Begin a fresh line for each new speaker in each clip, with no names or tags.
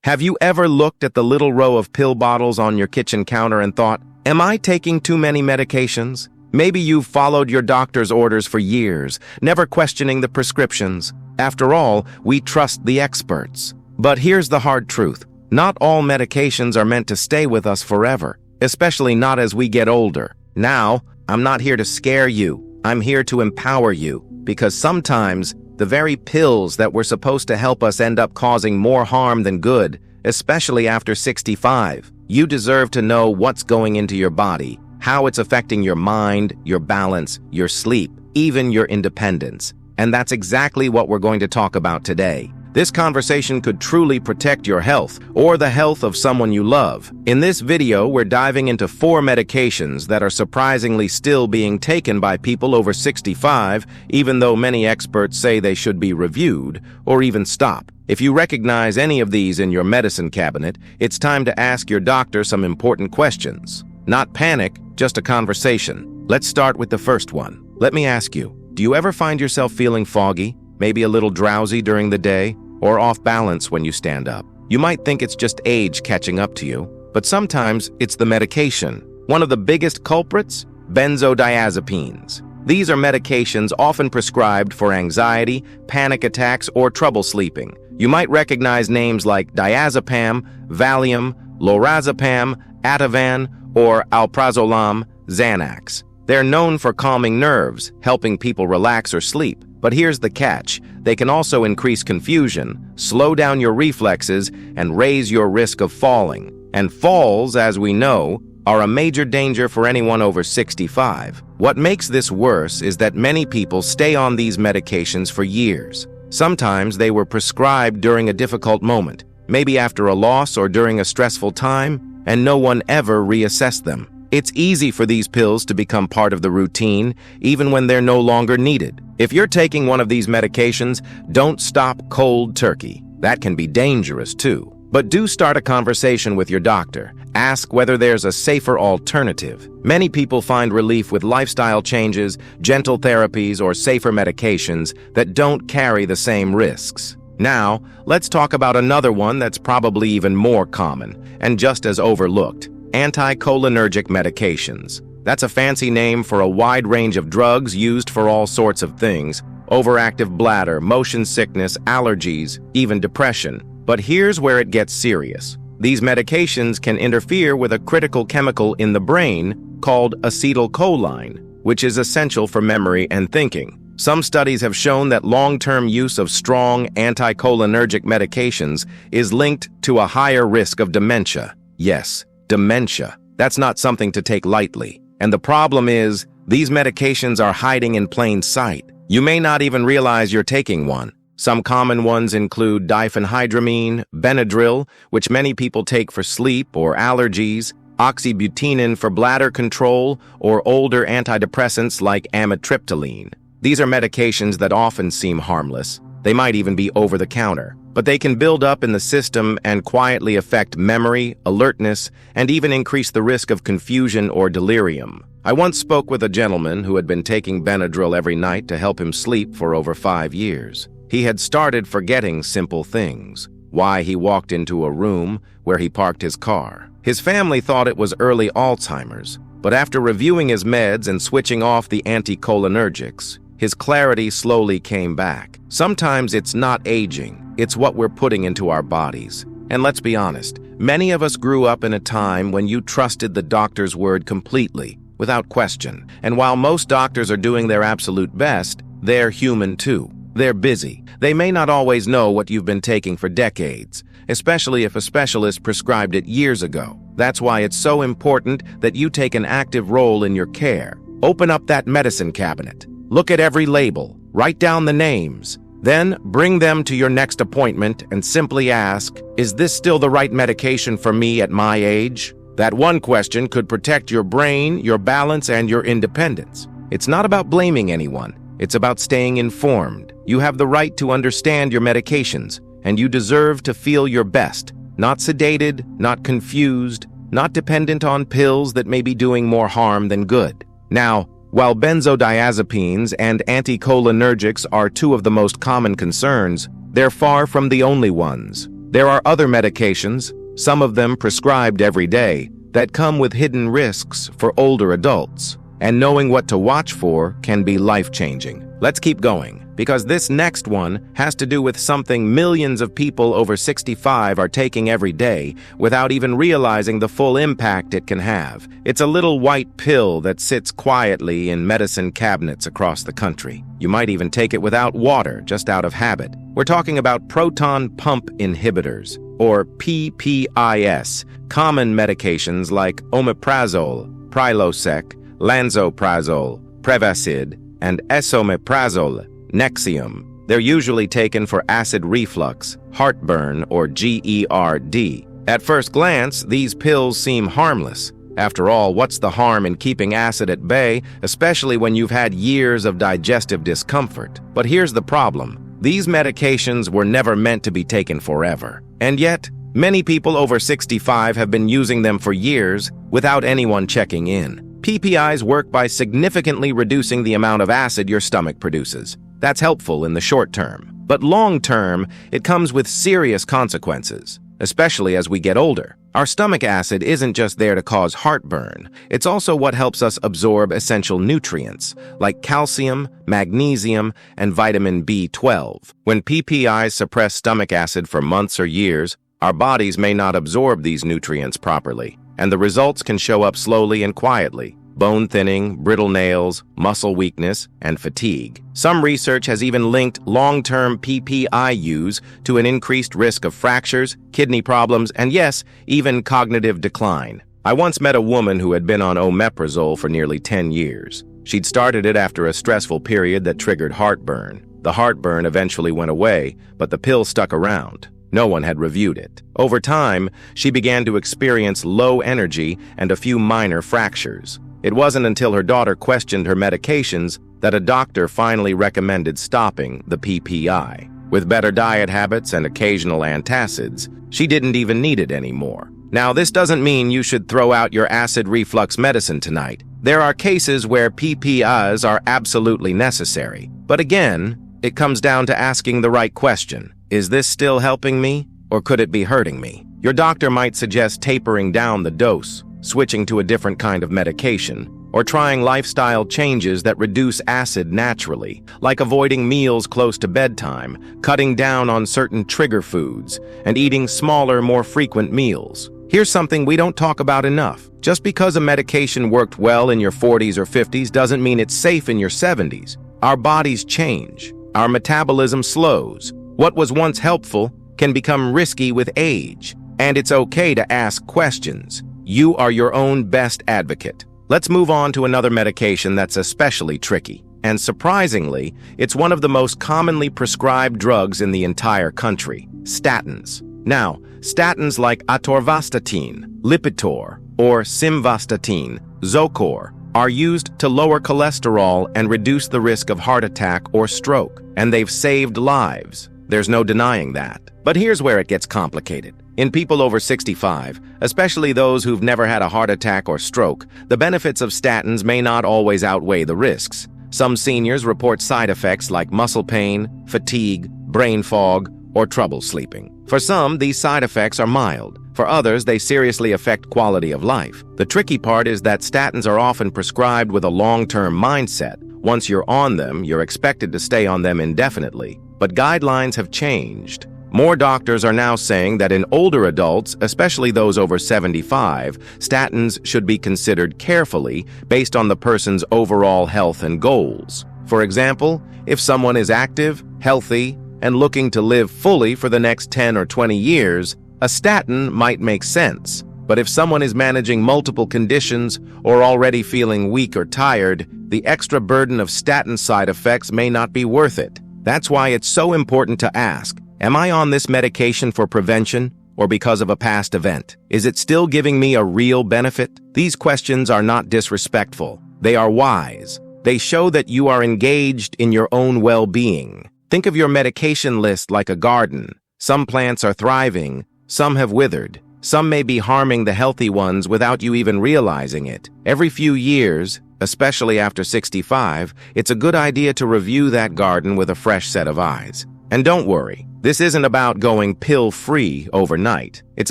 Have you ever looked at the little row of pill bottles on your kitchen counter and thought, am I taking too many medications? Maybe you've followed your doctor's orders for years, never questioning the prescriptions. After all, we trust the experts. But here's the hard truth. Not all medications are meant to stay with us forever, especially not as we get older. Now, I'm not here to scare you. I'm here to empower you, because sometimes the very pills that were supposed to help us end up causing more harm than good, especially after 65. You deserve to know what's going into your body, how it's affecting your mind, your balance, your sleep, even your independence. And that's exactly what we're going to talk about today. This conversation could truly protect your health or the health of someone you love. In this video, we're diving into 4 medications that are surprisingly still being taken by people over 65, even though many experts say they should be reviewed or even stopped. If you recognize any of these in your medicine cabinet, it's time to ask your doctor some important questions. Not panic, just a conversation. Let's start with the first one. Let me ask you, do you ever find yourself feeling foggy? Maybe a little drowsy during the day, or off balance when you stand up? You might think it's just age catching up to you, but sometimes it's the medication. One of the biggest culprits? Benzodiazepines. These are medications often prescribed for anxiety, panic attacks, or trouble sleeping. You might recognize names like diazepam, Valium, lorazepam, Ativan, or alprazolam, Xanax. They're known for calming nerves, helping people relax or sleep. But here's the catch. They can also increase confusion, slow down your reflexes, and raise your risk of falling. And falls, as we know, are a major danger for anyone over 65. What makes this worse is that many people stay on these medications for years. Sometimes they were prescribed during a difficult moment, maybe after a loss or during a stressful time, and no one ever reassessed them. It's easy for these pills to become part of the routine, even when they're no longer needed. If you're taking one of these medications, don't stop cold turkey. That can be dangerous too. But do start a conversation with your doctor. Ask whether there's a safer alternative. Many people find relief with lifestyle changes, gentle therapies, or safer medications that don't carry the same risks. Now, let's talk about another one that's probably even more common and just as overlooked. Anticholinergic medications. That's a fancy name for a wide range of drugs used for all sorts of things: overactive bladder, motion sickness, allergies, even depression. But here's where it gets serious. These medications can interfere with a critical chemical in the brain called acetylcholine, which is essential for memory and thinking. Some studies have shown that long-term use of strong anticholinergic medications is linked to a higher risk of dementia. Yes, dementia. That's not something to take lightly. And the problem is, these medications are hiding in plain sight. You may not even realize you're taking one. Some common ones include diphenhydramine, Benadryl, which many people take for sleep or allergies, oxybutynin for bladder control, or older antidepressants like amitriptyline. These are medications that often seem harmless. They might even be over-the-counter, but they can build up in the system and quietly affect memory, alertness, and even increase the risk of confusion or delirium. I once spoke with a gentleman who had been taking Benadryl every night to help him sleep for over 5 years. He had started forgetting simple things: why he walked into a room, where he parked his car. His family thought it was early Alzheimer's, but after reviewing his meds and switching off the anticholinergics, his clarity slowly came back. Sometimes it's not aging, it's what we're putting into our bodies. And let's be honest, many of us grew up in a time when you trusted the doctor's word completely, without question. And while most doctors are doing their absolute best, they're human too. They're busy. They may not always know what you've been taking for decades, especially if a specialist prescribed it years ago. That's why it's so important that you take an active role in your care. Open up that medicine cabinet. Look at every label. Write down the names. Then bring them to your next appointment and simply ask, is this still the right medication for me at my age? That one question could protect your brain, your balance, and your independence. It's not about blaming anyone. It's about staying informed. You have the right to understand your medications, and you deserve to feel your best. Not sedated, not confused, not dependent on pills that may be doing more harm than good. Now, while benzodiazepines and anticholinergics are 2 of the most common concerns, they're far from the only ones. There are other medications, some of them prescribed every day, that come with hidden risks for older adults. And knowing what to watch for can be life-changing. Let's keep going, because this next one has to do with something millions of people over 65 are taking every day without even realizing the full impact it can have. It's a little white pill that sits quietly in medicine cabinets across the country. You might even take it without water, just out of habit. We're talking about proton pump inhibitors, or PPIs, common medications like omeprazole, Prilosec, lansoprazole, Prevacid, and esomeprazole, Nexium. They're usually taken for acid reflux, heartburn, or GERD. At first glance, these pills seem harmless. After all, what's the harm in keeping acid at bay, especially when you've had years of digestive discomfort? But here's the problem. These medications were never meant to be taken forever. And yet, many people over 65 have been using them for years without anyone checking in. PPIs work by significantly reducing the amount of acid your stomach produces. That's helpful in the short term. But long term, it comes with serious consequences, especially as we get older. Our stomach acid isn't just there to cause heartburn. It's also what helps us absorb essential nutrients, like calcium, magnesium, and vitamin B12. When PPIs suppress stomach acid for months or years, our bodies may not absorb these nutrients properly, and the results can show up slowly and quietly. Bone thinning, brittle nails, muscle weakness, and fatigue. Some research has even linked long-term PPI use to an increased risk of fractures, kidney problems, and yes, even cognitive decline. I once met a woman who had been on omeprazole for nearly 10 years. She'd started it after a stressful period that triggered heartburn. The heartburn eventually went away, but the pill stuck around. No one had reviewed it. Over time, she began to experience low energy and a few minor fractures. It wasn't until her daughter questioned her medications that a doctor finally recommended stopping the PPI. With better diet habits and occasional antacids, she didn't even need it anymore. Now, this doesn't mean you should throw out your acid reflux medicine tonight. There are cases where PPIs are absolutely necessary. But again, it comes down to asking the right question. Is this still helping me, or could it be hurting me? Your doctor might suggest tapering down the dose, switching to a different kind of medication, or trying lifestyle changes that reduce acid naturally, like avoiding meals close to bedtime, cutting down on certain trigger foods, and eating smaller, more frequent meals. Here's something we don't talk about enough. Just because a medication worked well in your 40s or 50s doesn't mean it's safe in your 70s. Our bodies change. Our metabolism slows. What was once helpful can become risky with age, and it's okay to ask questions. You are your own best advocate. Let's move on to another medication that's especially tricky. And surprisingly, it's one of the most commonly prescribed drugs in the entire country: statins. Now, statins like atorvastatin, Lipitor, or simvastatin, Zocor, are used to lower cholesterol and reduce the risk of heart attack or stroke, and they've saved lives. There's no denying that. But here's where it gets complicated. In people over 65, especially those who've never had a heart attack or stroke, the benefits of statins may not always outweigh the risks. Some seniors report side effects like muscle pain, fatigue, brain fog, or trouble sleeping. For some, these side effects are mild. For others, they seriously affect quality of life. The tricky part is that statins are often prescribed with a long-term mindset. Once you're on them, you're expected to stay on them indefinitely. But guidelines have changed. More doctors are now saying that in older adults, especially those over 75, statins should be considered carefully based on the person's overall health and goals. For example, if someone is active, healthy, and looking to live fully for the next 10 or 20 years, a statin might make sense. But if someone is managing multiple conditions or already feeling weak or tired, the extra burden of statin side effects may not be worth it. That's why it's so important to ask, am I on this medication for prevention or because of a past event? Is it still giving me a real benefit? These questions are not disrespectful. They are wise. They show that you are engaged in your own well-being. Think of your medication list like a garden. Some plants are thriving, some have withered. Some may be harming the healthy ones without you even realizing it. Every few years, especially after 65, it's a good idea to review that garden with a fresh set of eyes. And don't worry, This isn't about going pill-free overnight. It's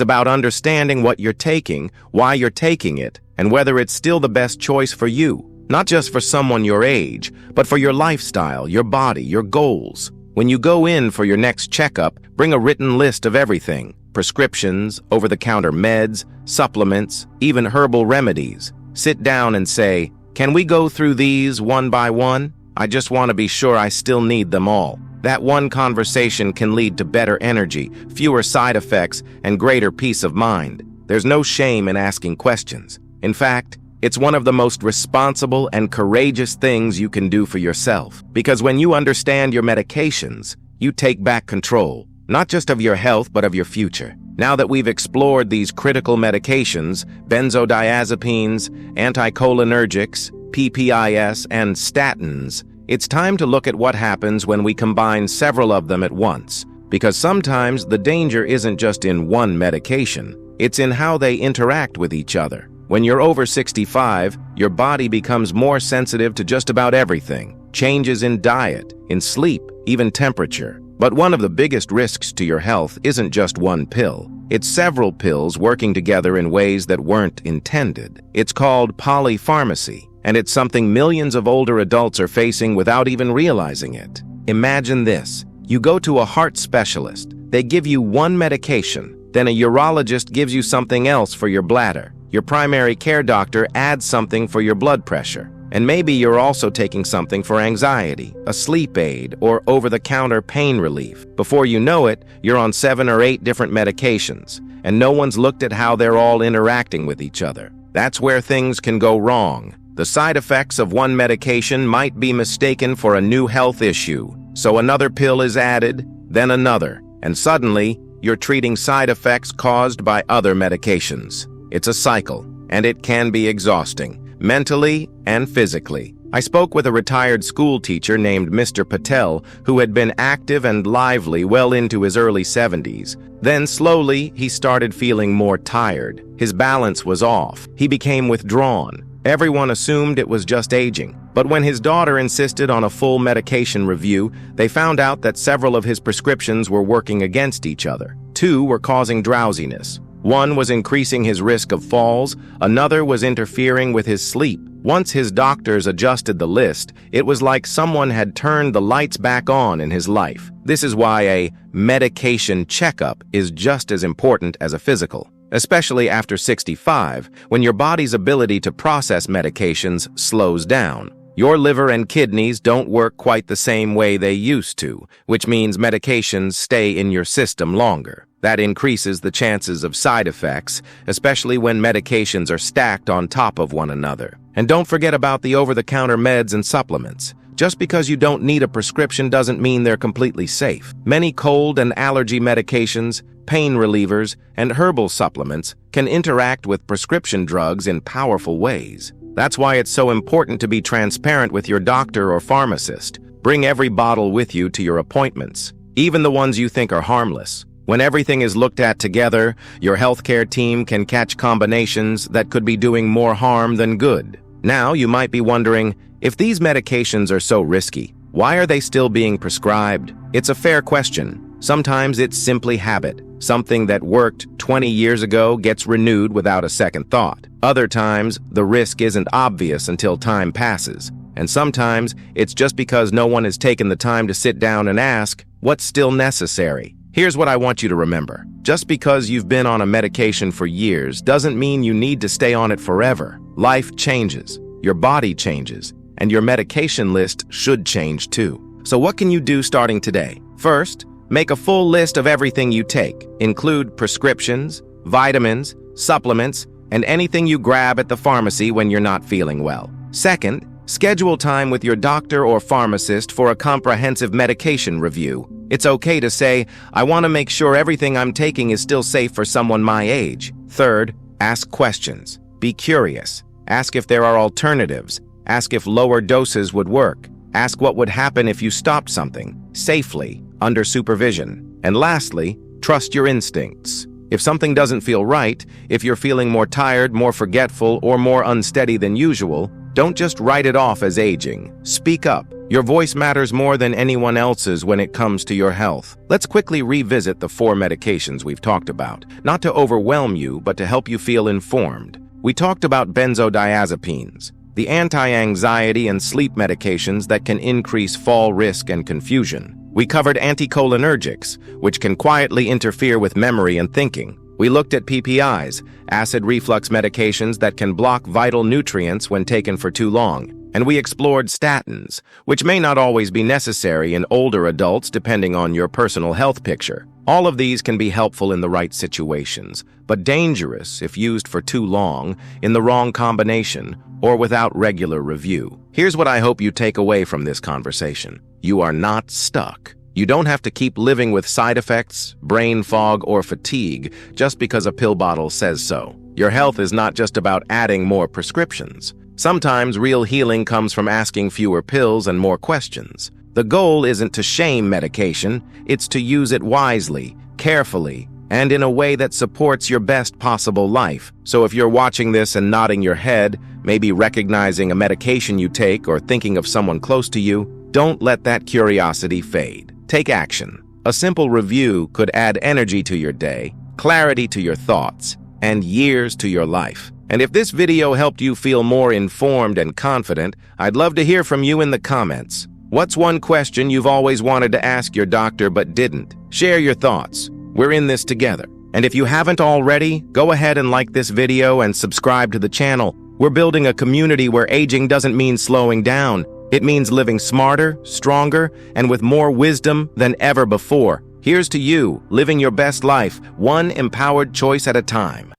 about understanding what you're taking, why you're taking it, and whether it's still the best choice for you. Not just for someone your age, but for your lifestyle, your body, your goals. When you go in for your next checkup, bring a written list of everything: prescriptions, over-the-counter meds, supplements, even herbal remedies. Sit down and say, "Can we go through these one by one? I just want to be sure I still need them all." That one conversation can lead to better energy, fewer side effects, and greater peace of mind. There's no shame in asking questions. In fact, it's one of the most responsible and courageous things you can do for yourself. Because when you understand your medications, you take back control, not just of your health, but of your future. Now that we've explored these critical medications, benzodiazepines, anticholinergics, PPIs, and statins, it's time to look at what happens when we combine several of them at once. Because sometimes the danger isn't just in one medication, it's in how they interact with each other. When you're over 65, your body becomes more sensitive to just about everything. Changes in diet, in sleep, even temperature. But one of the biggest risks to your health isn't just one pill. It's several pills working together in ways that weren't intended. It's called polypharmacy, and it's something millions of older adults are facing without even realizing it. Imagine this. You go to a heart specialist. They give you one medication. Then a urologist gives you something else for your bladder. Your primary care doctor adds something for your blood pressure. And maybe you're also taking something for anxiety, a sleep aid, or over-the-counter pain relief. Before you know it, you're on 7 or 8 different medications, and no one's looked at how they're all interacting with each other. That's where things can go wrong. The side effects of one medication might be mistaken for a new health issue. So another pill is added, then another, and suddenly, you're treating side effects caused by other medications. It's a cycle, and it can be exhausting, mentally and physically. I spoke with a retired school teacher named Mr. Patel, who had been active and lively well into his early 70s. Then slowly, he started feeling more tired. His balance was off. He became withdrawn. Everyone assumed it was just aging. But when his daughter insisted on a full medication review, they found out that several of his prescriptions were working against each other. 2 were causing drowsiness. 1 was increasing his risk of falls, another was interfering with his sleep. Once his doctors adjusted the list, it was like someone had turned the lights back on in his life. This is why a medication checkup is just as important as a physical, especially after 65, when your body's ability to process medications slows down. Your liver and kidneys don't work quite the same way they used to, which means medications stay in your system longer. That increases the chances of side effects, especially when medications are stacked on top of one another. And don't forget about the over-the-counter meds and supplements. Just because you don't need a prescription doesn't mean they're completely safe. Many cold and allergy medications, pain relievers, and herbal supplements can interact with prescription drugs in powerful ways. That's why it's so important to be transparent with your doctor or pharmacist. Bring every bottle with you to your appointments, even the ones you think are harmless. When everything is looked at together, your healthcare team can catch combinations that could be doing more harm than good. Now, you might be wondering, if these medications are so risky, why are they still being prescribed? It's a fair question. Sometimes it's simply habit. Something that worked 20 years ago gets renewed without a second thought. Other times, the risk isn't obvious until time passes. And sometimes, it's just because no one has taken the time to sit down and ask, what's still necessary? Here's what I want you to remember. Just because you've been on a medication for years doesn't mean you need to stay on it forever. Life changes, your body changes, and your medication list should change too. So what can you do starting today? First, make a full list of everything you take. Include prescriptions, vitamins, supplements, and anything you grab at the pharmacy when you're not feeling well. Second, schedule time with your doctor or pharmacist for a comprehensive medication review. It's okay to say, I want to make sure everything I'm taking is still safe for someone my age. Third, ask questions. Be curious. Ask if there are alternatives. Ask if lower doses would work. Ask what would happen if you stopped something, safely, under supervision. And lastly, trust your instincts. If something doesn't feel right, if you're feeling more tired, more forgetful, or more unsteady than usual, don't just write it off as aging. Speak up. Your voice matters more than anyone else's when it comes to your health. Let's quickly revisit the 4 medications we've talked about, not to overwhelm you, but to help you feel informed. We talked about benzodiazepines, the anti-anxiety and sleep medications that can increase fall risk and confusion. We covered anticholinergics, which can quietly interfere with memory and thinking. We looked at PPIs, acid reflux medications that can block vital nutrients when taken for too long. And we explored statins, which may not always be necessary in older adults depending on your personal health picture. All of these can be helpful in the right situations, but dangerous if used for too long, in the wrong combination, or without regular review. Here's what I hope you take away from this conversation. You are not stuck. You don't have to keep living with side effects, brain fog, or fatigue just because a pill bottle says so. Your health is not just about adding more prescriptions. Sometimes real healing comes from asking fewer pills and more questions. The goal isn't to shame medication, it's to use it wisely, carefully, and in a way that supports your best possible life. So if you're watching this and nodding your head, maybe recognizing a medication you take or thinking of someone close to you, don't let that curiosity fade. Take action. A simple review could add energy to your day, clarity to your thoughts, and years to your life. And if this video helped you feel more informed and confident, I'd love to hear from you in the comments. What's one question you've always wanted to ask your doctor but didn't? Share your thoughts. We're in this together. And if you haven't already, go ahead and like this video and subscribe to the channel. We're building a community where aging doesn't mean slowing down. It means living smarter, stronger, and with more wisdom than ever before. Here's to you, living your best life, one empowered choice at a time.